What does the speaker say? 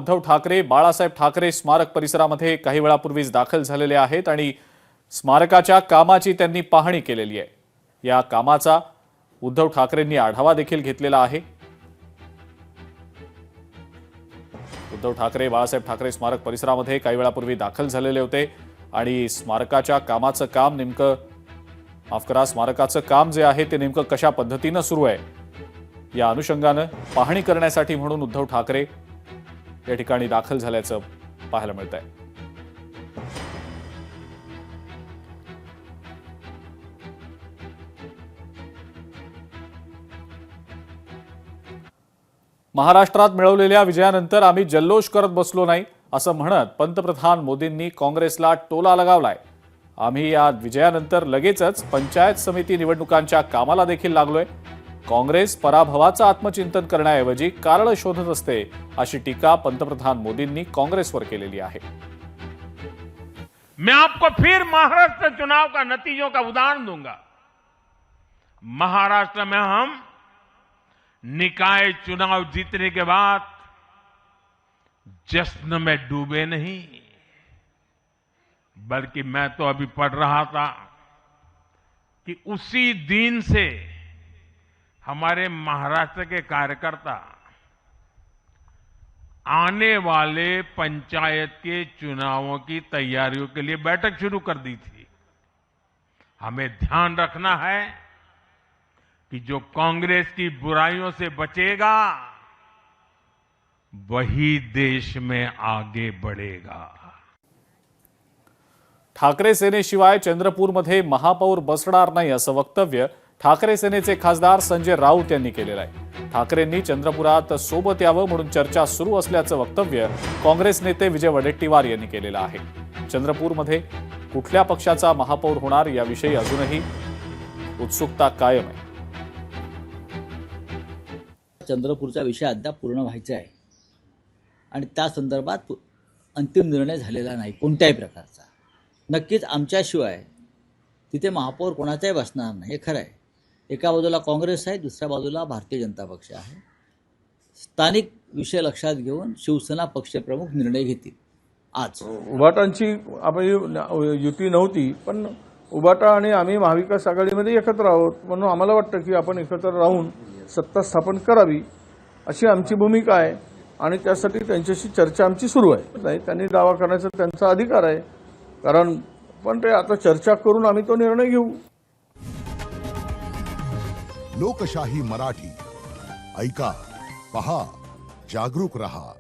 उद्धव ठाकरे बाळासाहेब ठाकरे स्मारक परिसरामध्ये काही वेळापूर्वीच दाखल झालेले आहेत आणि स्मारकाच्या कामाची त्यांनी पाहणी केलेली आहे। या कामाचा उद्धव ठाकरेंनी आढावा देखील घेतलेला आहे। उद्धव ठाकरे बाळासाहेब ठाकरे स्मारक परिसरामध्ये काही वेळापूर्वी दाखल झालेले होते आणि स्मारकाच्या कामाचं काम नेमकं स्मारकाचं काम जे आहे ते नेमकं कशा पद्धतीने सुरू आहे या अनुषंगाने पाहणी करण्यासाठी म्हणून उद्धव ठाकरे या ठिकाणी दाखल झाल्याचं पाहायला मिळतंय। महाराष्ट्रात मिळवलेल्या विजयानंतर आम्ही जल्लोष करत बसलो नाही असं म्हणत पंतप्रधान मोदींनी काँग्रेसला टोला लगावलाय। आम्ही या विजयानंतर लगेचच पंचायत समिती निवडणुकांच्या कामाला देखील लागलोय। काँग्रेस पराभवाचं आत्मचिंतन करण्याऐवजी कारण शोधत असते अशी टीका पंतप्रधान मोदींनी काँग्रेसवर केलेली आहे। मैं आपको फिर महाराष्ट्र चुनाव का नतीजों का उदाहरण दूंगा। महाराष्ट्र में हम निकाय चुनाव जीतने के बाद जश्न में डूबे नहीं, बल्कि मैं तो अभी पढ़ रहा था कि उसी दिन से हमारे महाराष्ट्र के कार्यकर्ता आने वाले पंचायत के चुनावों की तैयारियों के लिए बैठक शुरू कर दी थी। हमें ध्यान रखना है कि जो कांग्रेस की बुराइयों से बचेगा वही देश में आगे बढ़ेगा। ठाकरे सेनेशिवाय चंद्रपूरमध्ये महापौर बसणार नाही असं वक्तव्य ठाकरे सेनेचे खासदार संजय राऊत यांनी केलेलं आहे। ठाकरेंनी चंद्रपुरात सोबत यावं म्हणून चर्चा सुरू असल्याचं वक्तव्य काँग्रेस नेते विजय वडेट्टीवार यांनी केलेलं आहे। चंद्रपूरमध्ये कुठल्या पक्षाचा महापौर होणार याविषयी अजूनही उत्सुकता कायम आहे। चंद्रपूरचा विषय अद्याप पूर्ण व्हायचा आहे आणि त्या संदर्भात अंतिम निर्णय झालेला नाही कोणत्याही प्रकारचा। नक्कीच आमच्याशिवाय तिथे महापौर कोणाचाही बसणार नाही हे खरं आहे। एका बाजूला काँग्रेस आहे, दुसऱ्या बाजूला भारतीय जनता पक्ष आहे। स्थानिक विषय लक्षात घेऊन शिवसेना पक्षप्रमुख निर्णय घेतील। आज उभाटांची आपली युती नव्हती, पण उभाटा आणि आम्ही महाविकास आघाडीमध्ये एकत्र आहोत म्हणून आम्हाला वाटतं की आपण एकत्र राहून सत्ता स्थापन करावी अशी आमची भूमिका आहे आणि त्यासाठी त्यांच्याशी चर्चा आमची सुरू आहे। नाही, त्यांनी दावा करण्याचा त्यांचा अधिकार आहे, कारण पण ते आता चर्चा करून आम्ही तो निर्णय घेऊ। लोकशाही मराठी ऐका, पहा, जागरूक रहा।